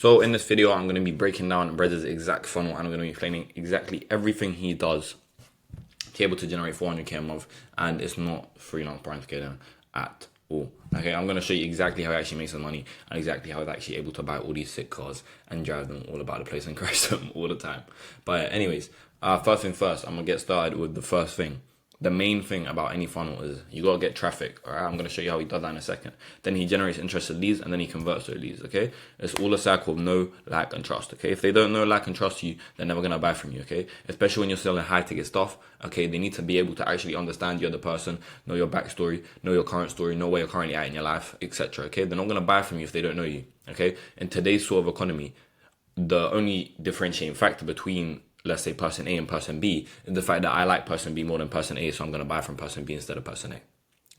So in this video, I'm going to be breaking down Brez's exact funnel, and I'm going to be explaining exactly everything he does to be able to generate 400k a month, and it's not freelance brand scaling at all. Okay, I'm going to show you exactly how he actually makes the money and exactly how he's actually able to buy all these sick cars and drive them all about the place and crash them all the time. But anyways, first thing first, I'm going to get started with the first thing. The main thing about any funnel is you got to get traffic. All right, I'm going to show you how he does that in a second. Then he generates interested leads, and then he converts those leads. Okay, it's all a cycle of know, like, and trust. Okay, if they don't know, like, and trust you, they're never going to buy from you. Okay, especially when you're selling high ticket stuff. Okay, they need to be able to actually understand you're the person, know your backstory, know your current story, know where you're currently at in your life, etc. Okay, they're not going to buy from you if they don't know you. Okay, in today's sort of economy, the only differentiating factor between, let's say, person A and person B is the fact that I like person B more than person A, so I'm going to buy from person B instead of person A.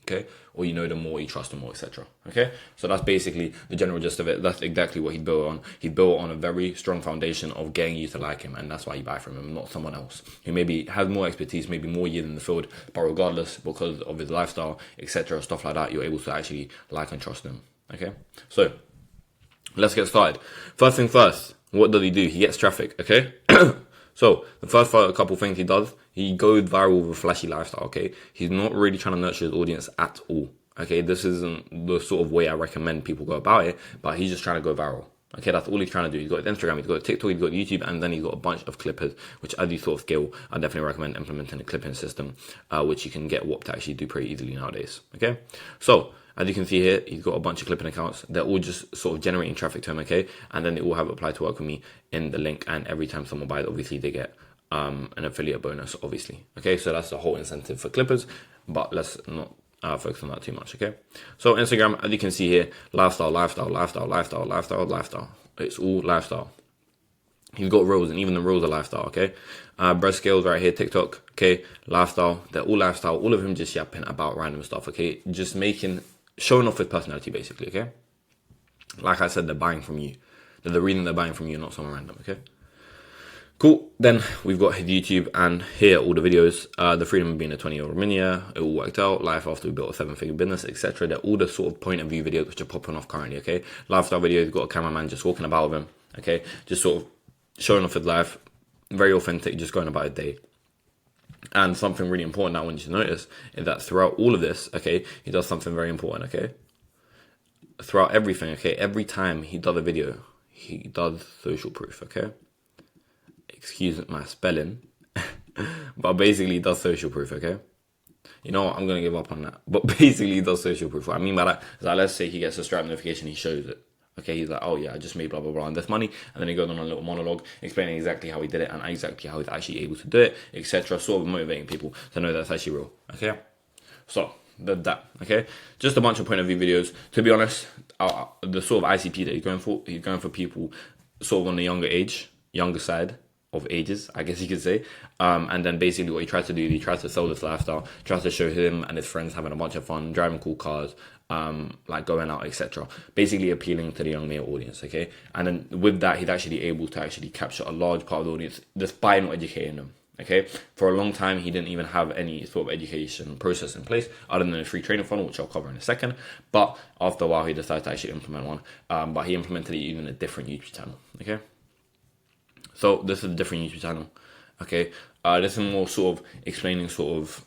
Okay, or you know them more, you trust them more, etc. Okay, so that's basically the general gist of it. That's exactly what he built on. He built on a very strong foundation of getting you to like him, and that's why you buy from him, not someone else who maybe has more expertise, maybe more years in the field, but regardless, because of his lifestyle, etc., stuff like that, you're able to actually like and trust them. Okay, so let's get started. First thing first, what does he do? He gets traffic. Okay. So the first couple things he does, he goes viral with a flashy lifestyle. Okay, he's not really trying to nurture his audience at all. Okay, this isn't the sort of way I recommend people go about it, but he's just trying to go viral. Okay, that's all he's trying to do. He's got Instagram, he's got TikTok, he's got YouTube, and then he's got a bunch of clippers, which as you sort of scale, I definitely recommend implementing a clipping system, which you can get Whoop to actually do pretty easily nowadays. Okay, so as you can see here, he's got a bunch of clipping accounts. They're all just sort of generating traffic to him, okay? And then they all have applied to work with me in the link. And every time someone buys, obviously they get an affiliate bonus, obviously. Okay, so that's the whole incentive for clippers. But let's not focus on that too much, okay? So Instagram, as you can see here, lifestyle, lifestyle, lifestyle, lifestyle, lifestyle, lifestyle. It's all lifestyle. He's got reels, and even the reels are lifestyle, okay? Brez scales right here, TikTok, okay? Lifestyle, they're all lifestyle. All of him just yapping about random stuff, okay? Just showing off his personality, basically, okay? Like I said, they're buying from you. They're the reason they're buying from you, not someone random, okay? Cool. Then we've got his YouTube, and here all the videos. The freedom of being a 20-year-old millionaire, it all worked out. Life after we built a 7-figure business, etc. They're all the sort of point of view videos which are popping off currently, okay? Lifestyle videos, got a cameraman just walking about with him, okay? Just sort of showing off his life, very authentic, just going about his day. And something really important I want you to notice is that throughout all of this, okay, he does something very important, okay? Throughout everything, okay, every time he does a video, he does social proof, okay? Excuse my spelling, but basically he does social proof, okay? You know what, I'm going to give up on that. But basically he does social proof. What I mean by that is that, let's say he gets a Stripe notification, he shows it. Okay, he's like, oh yeah, I just made blah, blah, blah, and this money. And then he goes on a little monologue explaining exactly how he did it and exactly how he's actually able to do it, etc. Sort of motivating people to know that's actually real. Okay, so that, okay? Just a bunch of point of view videos. To be honest, the sort of ICP that he's going for people sort of on the younger side of ages, I guess you could say. And then basically what he tries to do, he tries to sell this lifestyle, tries to show him and his friends having a bunch of fun, driving cool cars, like going out, etc. Basically appealing to the young male audience, okay? And then with that, he's actually able to actually capture a large part of the audience just by not educating them, okay? For a long time, he didn't even have any sort of education process in place other than a free training funnel, which I'll cover in a second. But after a while, he decided to actually implement one. But he implemented it using a different YouTube channel, okay? So this is a different YouTube channel, okay? This is more sort of explaining sort of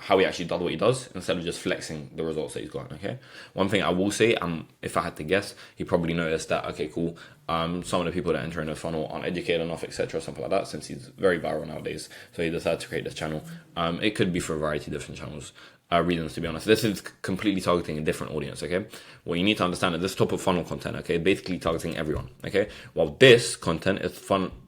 how he actually does what he does instead of just flexing the results that he's got, okay? One thing I will say, if I had to guess, he probably noticed that, okay, cool, some of the people that enter in the funnel aren't educated enough, etc., something like that, since he's very viral nowadays. So he decided to create this channel. It could be for a variety of different channels. Reasons, to be honest. This is completely targeting a different audience, okay? What you need to understand is this top of funnel content, okay, basically targeting everyone, okay? While this content is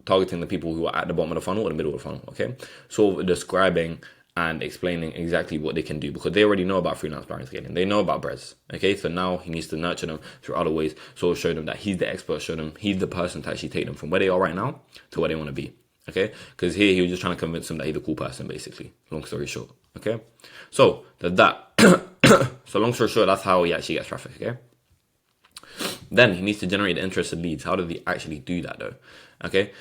targeting the people who are at the bottom of the funnel or the middle of the funnel, okay? Sort of describing and explaining exactly what they can do because they already know about freelance brand scaling. They know about Brez, okay? So now he needs to nurture them through other ways, sort of show them that he's the expert, show them he's the person to actually take them from where they are right now to where they want to be, okay? Because here he was just trying to convince them that he's a cool person, basically. Long story short, okay? So there's that. So long story short, that's how he actually gets traffic, okay? Then he needs to generate the interested leads. How does he actually do that though? Okay,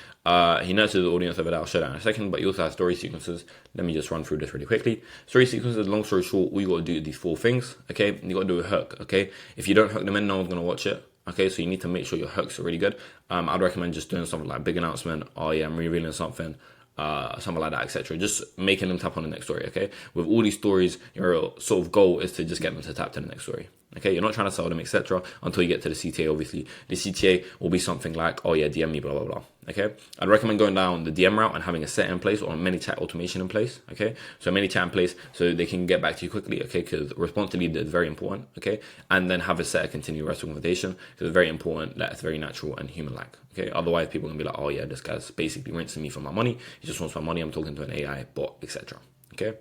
he nurtures the audience over there. I'll show that in a second, but he also has story sequences. Let me just run through this really quickly. Story sequences, long story short, all you got to do is these 4 things, okay? You got to do a hook, okay? If you don't hook them in, no one's going to watch it. Okay, so you need to make sure your hooks are really good. I'd recommend just doing something like big announcement, oh yeah, I'm revealing something, something like that, etc. Just making them tap on the next story. Okay, with all these stories, your sort of goal is to just get them to tap to the next story. Okay, you're not trying to sell them, etc. until you get to the CTA. Obviously, the CTA will be something like, oh yeah, DM me, blah blah blah. Okay, I'd recommend going down the DM route and having a set in place or a many chat automation in place. Okay, so many chat in place so they can get back to you quickly. Okay, because response to lead is very important. Okay, and then have a set of continued rest conversation because it's very important that it's very natural and human-like. Okay, otherwise people are gonna be like, oh yeah, this guy's basically rinsing me for my money. He just wants my money. I'm talking to an AI bot, etc. Okay.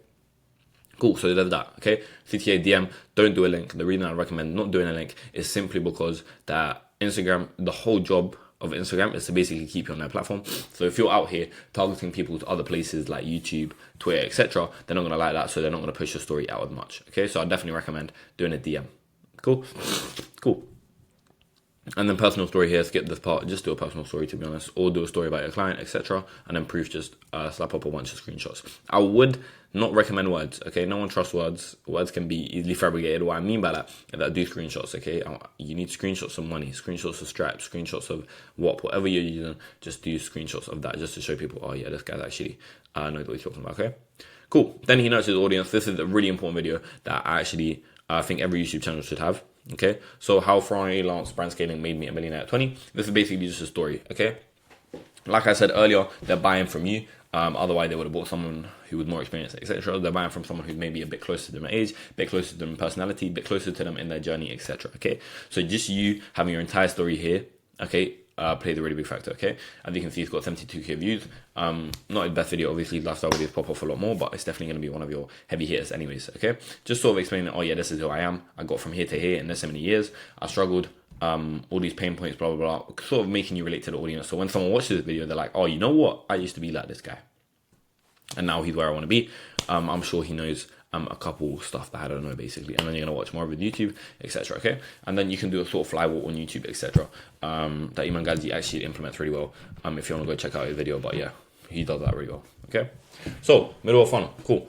Cool, so there's that, okay? CTA DM, don't do a link. The reason I recommend not doing a link is simply because that Instagram, the whole job of Instagram is to basically keep you on their platform. So if you're out here targeting people to other places like YouTube, Twitter, etc., they're not gonna like that, so they're not gonna push your story out as much, okay? So I definitely recommend doing a DM. Cool? Cool. And then personal story here, skip this part, just do a personal story to be honest, or do a story about your client, etc. And then proof, just slap up a bunch of screenshots. I would not recommend words, okay? No one trusts words. Words can be easily fabricated. What I mean by that is that do screenshots, okay? You need screenshots of money, screenshots of stripes, screenshots of whatever you're using, just do screenshots of that just to show people, oh yeah, this guy's actually knows what he's talking about, okay? Cool. Then he knows his audience. This is a really important video that I actually think every YouTube channel should have. Okay, so how freelance brand scaling made me a millionaire at 20. This is basically just a story. Okay, like I said earlier, they're buying from you. Otherwise, they would have bought someone who was more experienced, etc. They're buying from someone who's maybe a bit closer to them in age, a bit closer to them in personality, a bit closer to them in their journey, etc. Okay, so just you having your entire story here. Okay. Played a really big factor, okay? As you can see, it's got 72k views. Not his best video, obviously, lifestyle videos pop off a lot more, but it's definitely going to be one of your heavy hitters anyways, okay? Just sort of explaining, oh yeah, this is who I am. I got from here to here in this many years. I struggled, all these pain points, blah, blah, blah, sort of making you relate to the audience. So when someone watches this video, they're like, oh, you know what? I used to be like this guy. And now he's where I want to be. I'm sure he knows a couple stuff that I don't know, basically, and then you're gonna watch more with YouTube, etc. Okay, and then you can do a sort of flywheel on YouTube, etc. That Iman Gadzi actually implements really well. If you want to go check out his video, but yeah, he does that really well. Okay, so middle of funnel, cool.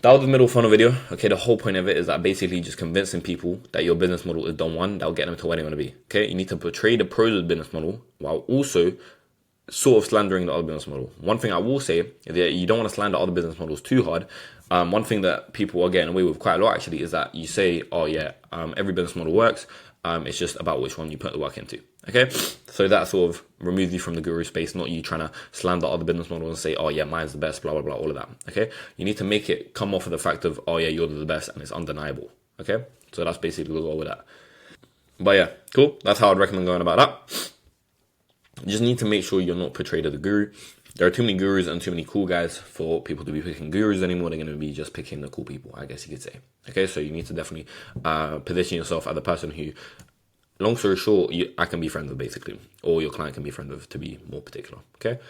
That was the middle funnel video. Okay, the whole point of it is that basically just convincing people that your business model is done one, that'll get them to where they want to be. Okay, you need to portray the pros of the business model while also sort of slandering the other business model. One thing I will say is that you don't want to slander other business models too hard. One thing that people are getting away with quite a lot actually is that you say, oh yeah, every business model works. It's just about which one you put the work into. Okay, so that sort of removes you from the guru space, not you trying to slander other business models and say, oh yeah, mine's the best, blah, blah, blah, all of that. Okay, you need to make it come off of the fact of, oh yeah, you're the best and it's undeniable. Okay, so that's basically the goal with that. But yeah, cool. That's how I'd recommend going about that. You just need to make sure you're not portrayed as a guru. There are too many gurus and too many cool guys for people to be picking gurus anymore. They're going to be just picking the cool people, I guess you could say. Okay, so you need to definitely position yourself as the person who, long story short, I can be friends with basically, or your client can be friends with, to be more particular. Okay.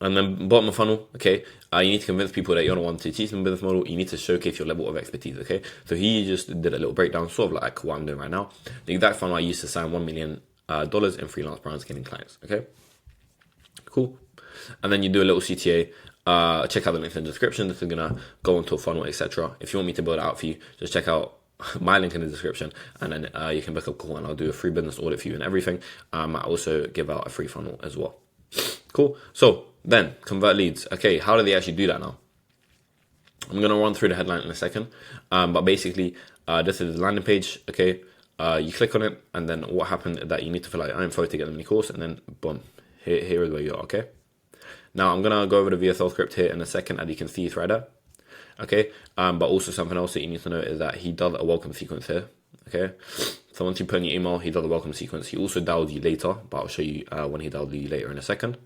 And then bottom of funnel, okay, you need to convince people that you're the one to teach them business model. You need to showcase your level of expertise, okay? So he just did a little breakdown, sort of like what I'm doing right now. The exact funnel I used to sign $1 million in freelance brand scaling clients, okay? Cool. And then you do a little CTA. Check out the link in the description. This is gonna go into a funnel, etc. If you want me to build it out for you, just check out my link in the description, and then you can book a call, and I'll do a free business audit for you and everything. I also give out a free funnel as well. Cool. So then convert leads. Okay, how do they actually do that now? I'm gonna run through the headline in a second, but basically, this is the landing page. Okay, you click on it, and then what happened is that you need to fill out your info to get the mini course, and then boom. Here is where you are, okay? Now, I'm going to go over the VSL script here in a second, as you can see it's right there, okay? But also something else that you need to know is that he does a welcome sequence here, okay? So once you put in your email, he does a welcome sequence. He also dials you later, but I'll show you when he dials you later in a second.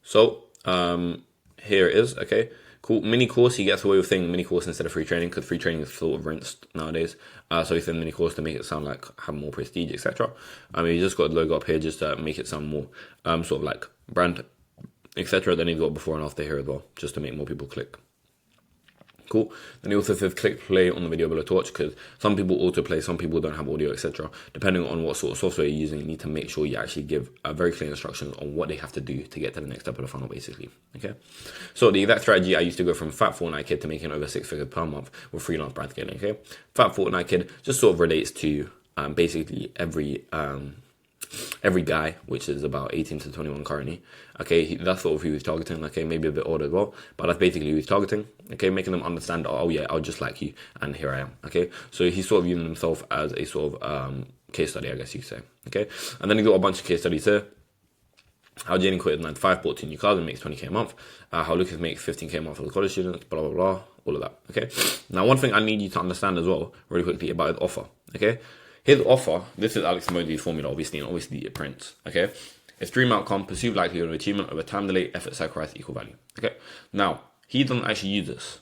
So, here it is, okay? Cool. Mini course, he gets away with saying mini course instead of free training, because free training is sort of rinsed nowadays. So he said mini course to make it sound like have more prestige, etc. He just got a logo up here just to make it sound more sort of like brand, etc. Then he's got before and after here as well, just to make more people click. Cool. Then he also says click play on the video below to watch, because some people autoplay, some people don't have audio, etc. Depending on what sort of software you're using, you need to make sure you actually give very clear instructions on what they have to do to get to the next step of the funnel, basically. Okay. So the exact strategy, I used to go from fat Fortnite kid to making over 6 figures per month with freelance brand scaling. Okay. Fat Fortnite kid just sort of relates to basically every guy, which is about 18 to 21 currently. Okay, that's sort of who he's targeting. Okay, maybe a bit older as well, but that's basically who he's targeting. Okay, making them understand, oh yeah, I'll just like you, and here I am. Okay, so he's sort of using himself as a sort of case study, I guess you could say. Okay, and then he got a bunch of case studies here. How Jaden quit at 9 to 5, bought 2 new cars and makes 20k a month. How Lucas makes 15k a month for the college students, blah, blah, blah, all of that. Okay. Now, one thing I need you to understand as well, really quickly, about his offer. Okay. His offer, this is Alex Modi's formula, obviously, and obviously it prints. Okay. It's dream outcome, perceived likelihood of achievement over time delay, effort sacrifice, equal value. Okay. Now, he doesn't actually use this,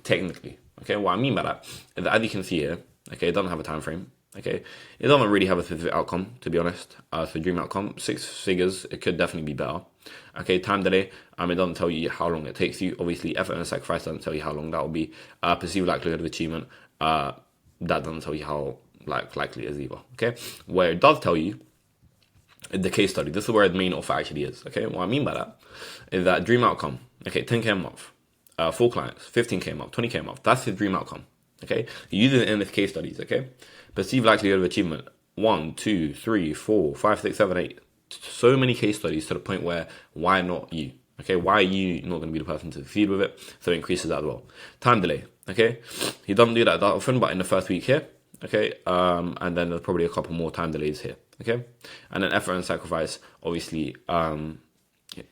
technically. Okay. What I mean by that is that, as you can see here, okay, it doesn't have a time frame. Okay, it doesn't really have a specific outcome, to be honest. So dream outcome, 6 figures, it could definitely be better. Okay, time delay, it doesn't tell you how long it takes you. Obviously, effort and sacrifice doesn't tell you how long that will be. Perceived likelihood of achievement, that doesn't tell you how likely it is either. Okay, where it does tell you, the case study, this is where the main offer actually is. Okay, what I mean by that is that dream outcome, okay, 10k a month, 4 clients, 15k a month, 20k a month, that's his dream outcome. Okay, he uses it in his case studies. Okay, perceived likelihood of achievement 1, 2, 3, 4, 5, 6, 7, 8. So many case studies to the point where why not you? Okay, why are you not going to be the person to succeed with it? So it increases that as well. Time delay. Okay, he doesn't do that often, but in the first week here. Okay, and then there's probably a couple more time delays here. Okay, and then effort and sacrifice. Obviously,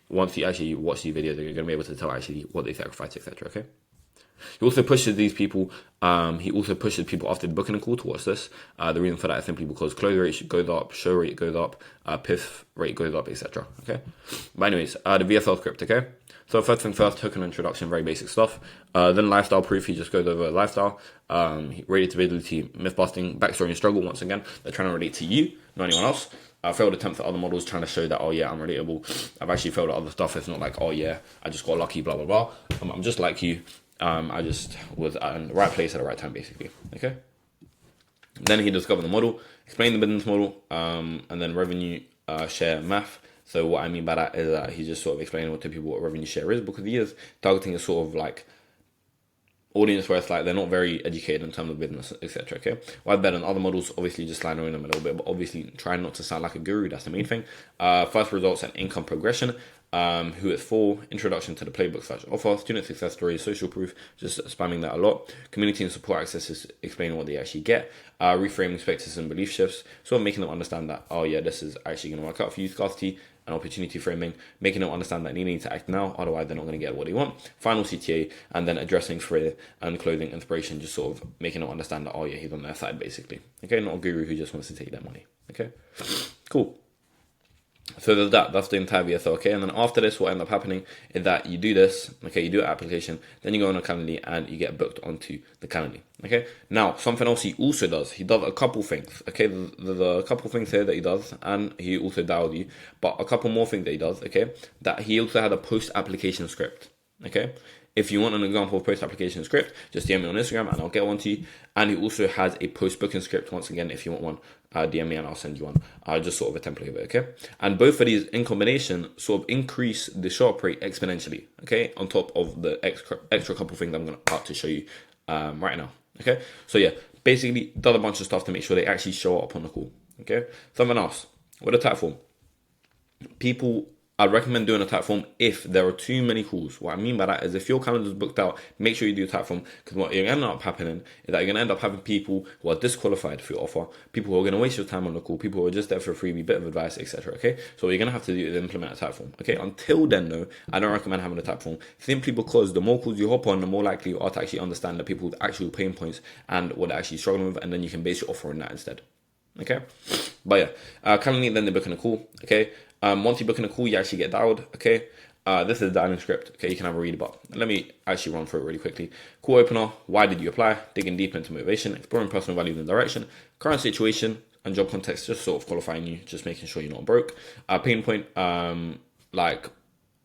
once you actually watch these videos, you're going to be able to tell actually what they sacrifice, etc. Okay. He also pushes these people. He also pushes people after the booking a call to watch this. The reason for that is simply because close rate goes up, show rate goes up, PIF rate goes up, etc. Okay. But anyways, the VSL script. Okay. So first thing first, token introduction, very basic stuff. Then lifestyle proof. He just goes over lifestyle. Relatability, myth busting, backstory and struggle. Once again, they're trying to relate to you, not anyone else. Failed attempts at other models, trying to show that, oh yeah, I'm relatable. I've actually failed at other stuff. It's not like, oh yeah, I just got lucky, blah blah blah. I'm just like you. I just was in the right place at the right time, basically. Okay. Then he discovered the model, explained the business model, and then revenue share math. So what I mean by that is that he's just sort of explaining to people what revenue share is, because he is targeting a sort of like audience where it's like they're not very educated in terms of business, etc. Okay, why better than other models? Obviously, just slide on them a little bit, but obviously trying not to sound like a guru. That's the main thing. First results and income progression. Who it's for, introduction to the playbook / offer, student success stories, social proof, just spamming that a lot. Community and support access is explaining what they actually get. Reframing perspectives and belief shifts, sort of making them understand that, oh yeah, this is actually going to work out for you. Scarcity and opportunity framing, making them understand that they need to act now, otherwise they're not going to get what they want. Final CTA, and then addressing fear and clothing inspiration, just sort of making them understand that, oh yeah, he's on their side, basically. Okay, not a guru who just wants to take their money. Okay, cool. So there's that. That's the entire VSL. Okay, and then after this, what ends up happening is that you do this. Okay, you do an application, then you go on a Calendly and you get booked onto the Calendly. Okay. Now something else he also does. He does a couple things. Okay, there's a couple things here that he does, and he also dialed you. But a couple more things that he does. Okay, that he also had a post application script. Okay. If you want an example of post-application script, just DM me on Instagram and I'll get one to you. And he also has a post-booking script. Once again, if you want one, DM me and I'll send you one. Just sort of a template of it, okay? And both of these in combination sort of increase the show up rate exponentially, okay? On top of the extra couple things I'm about to show you right now, okay? So yeah, basically done a bunch of stuff to make sure they actually show up on the call, okay? Something else, with a platform. I'd recommend doing a type form if there are too many calls. What I mean by that is if your calendar is booked out, make sure you do a type form, because what you're going to end up happening is that you're going to end up having people who are disqualified for your offer, people who are going to waste your time on the call, people who are just there for a freebie, bit of advice, etc. Okay, so what you're going to have to do is implement a type form. Okay, until then though, I don't recommend having a type form, simply because the more calls you hop on, the more likely you are to actually understand the people's actual pain points and what they're actually struggling with, and then you can base your offer on that instead. Okay, but yeah, Calendly, then they're booking a call. Okay. Once you book in a call, you actually get dialed. Okay, this is the dialing script. Okay, you can have a read about. Let me actually run through it really quickly. Call opener: why did you apply? Digging deep into motivation, exploring personal values and direction, current situation and job context, just sort of qualifying you, just making sure you're not broke. Pain point, like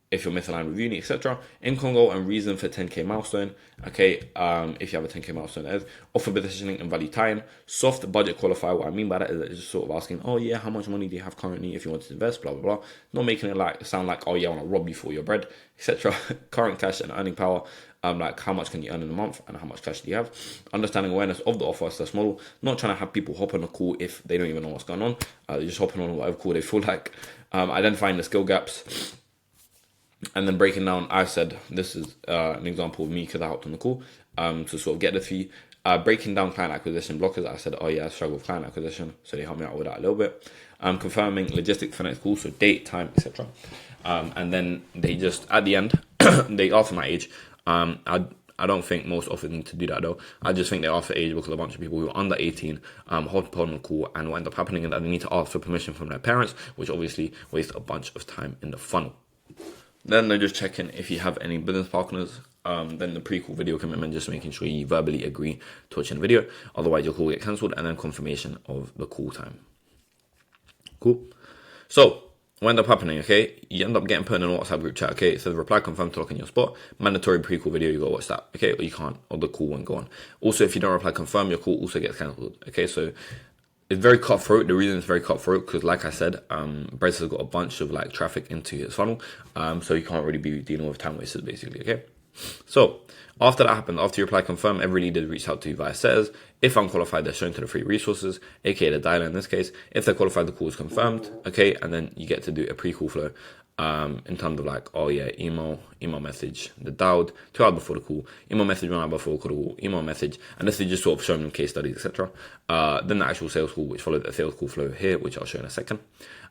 if you're misaligned with uni, etc. Income goal and reason for 10k milestone. Okay, if you have a 10k milestone, that is. Offer positioning and value tying. Soft budget qualifier. What I mean by that is that it's just sort of asking, oh yeah, how much money do you have currently if you want to invest, blah blah blah. Not making it like sound like, oh yeah, I want to rob you for your bread, etc. Current cash and earning power. like how much can you earn in a month and how much cash do you have. Understanding awareness of the offer slash model, not trying to have people hop on a call if they don't even know what's going on. They're just hopping on whatever call they feel like. Identifying the skill gaps, and then breaking down. I said this is an example of me because I hopped on the call to sort of get the fee. Breaking down client acquisition blockers. I said, oh yeah, I struggle with client acquisition, so they helped me out with that a little bit. Confirming logistics for next call, so date, time, etc. And then they just at the end they asked my age. I don't think most offer them to do that though. I just think they ask for age because a bunch of people who are under 18 hop on the call, and what ends up happening is that they need to ask for permission from their parents, which obviously wastes a bunch of time in the funnel. Then they're just checking if you have any business partners. Then the pre-call video commitment, just making sure you verbally agree to watching the video. Otherwise, your call will get cancelled, and then confirmation of the call time. Cool. So, what end up happening, okay? You end up getting put in a WhatsApp group chat, okay? It says reply confirmed to lock in your spot. Mandatory pre-call video, you gotta watch that, okay? Or you can't, or the call won't go on. Also, if you don't reply confirm, your call also gets cancelled, okay? So, it's very cutthroat. The reason it's very cutthroat because, like I said, Brez has got a bunch of like traffic into his funnel, so you can't really be dealing with time wasters, basically. Okay, so after that happened, after you reply confirm, every leader reached out to you via says. If unqualified, they're shown to the free resources, aka the dialer in this case. If they're qualified, the call is confirmed. Okay, and then you get to do a pre-call flow. In terms of like, oh yeah, email message, the dialed 2 hours before the call, email message 1 hour before the call, email message, and this is just sort of showing them case studies, etc. Then the actual sales call, which followed the sales call flow here, which I'll show in a second,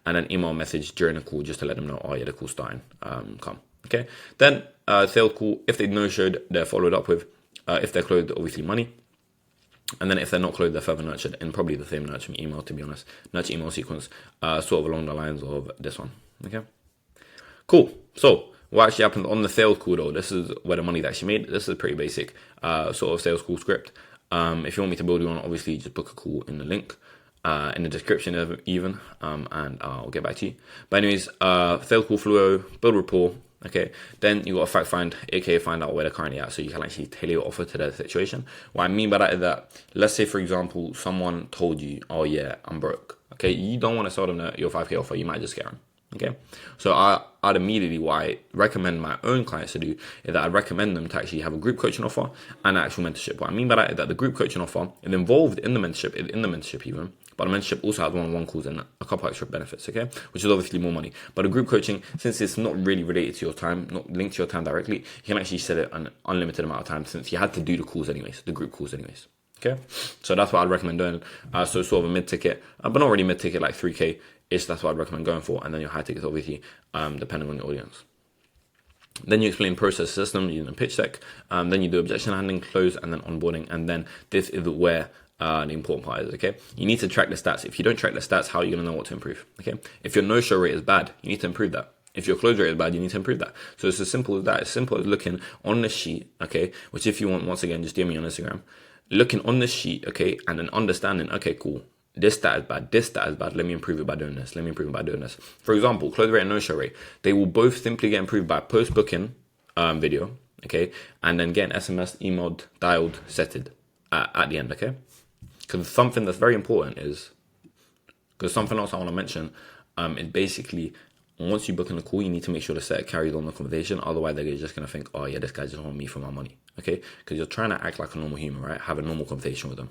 and then email message during the call just to let them know, oh yeah, the call's starting, come. Okay, then sales call, if they no-showed, they're followed up with. If they're closed, obviously money. And then if they're not closed, they're further nurtured in probably the same nurturing email, to be honest. Nurture email sequence, sort of along the lines of this one. Okay. Cool. So what actually happens on the sales call though, this is where the money's actually made. This is pretty basic sort of sales call script. If you want me to build you one, obviously just book a call in the link, in the description even, and I'll get back to you. But anyways, sales call flow, build rapport. Okay, then you got to fact find, aka find out where they're currently at, so you can actually tailor your offer to their situation. What I mean by that is that, let's say for example, someone told you, oh yeah, I'm broke. Okay, you don't want to sell them your 5K offer, you might just scare them. Okay, so I'd immediately, what I recommend my own clients to do is that I recommend them to actually have a group coaching offer and actual mentorship. What I mean by that is that the group coaching offer is involved in the mentorship, even, but the mentorship also has one-on-one calls and a couple extra benefits, okay, which is obviously more money. But the group coaching, since it's not really related to your time, not linked to your time directly, you can actually set it an unlimited amount of time, since you had to do the calls anyways, the group calls anyways. Okay, so that's what I'd recommend doing. So sort of a mid-ticket, but not really mid-ticket, like 3K. That's what I'd recommend going for, and then your high tickets, obviously, depending on your audience. Then you explain process system using a pitch deck. Then you do objection handling, close, and then onboarding. And then this is where the important part is, okay? You need to track the stats. If you don't track the stats, how are you going to know what to improve, okay? If your no-show rate is bad, you need to improve that. If your close rate is bad, you need to improve that. So it's as simple as that. It's simple as looking on the sheet, okay? Which if you want, once again, just DM me on Instagram. Looking on the sheet, okay, and then understanding, okay, cool. This stat is bad, this stat is bad, let me improve it by doing this, let me improve it by doing this. For example, close rate and no-show rate, they will both simply get improved by post-booking video, okay, and then getting SMS, emailed, dialed, setted at the end, okay? Because something that's very important is, because something else I want to mention is basically, once you book in a call, you need to make sure the set carries on the conversation, otherwise they're just going to think, oh yeah, this guy just wants me for my money, okay? Because you're trying to act like a normal human, right? Have a normal conversation with them.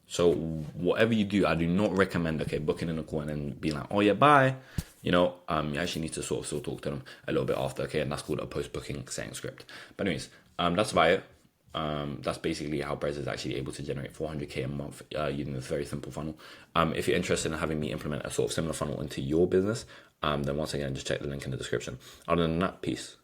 So whatever you do, I do not recommend, okay, booking in a call and then being like, oh yeah, bye. You know, you actually need to sort of still talk to them a little bit after, okay? And that's called a post-booking setting script. But anyways, that's about it. That's basically how Brez is actually able to generate 400K a month using this very simple funnel. If you're interested in having me implement a sort of similar funnel into your business, then once again, just check the link in the description. Other than that, peace.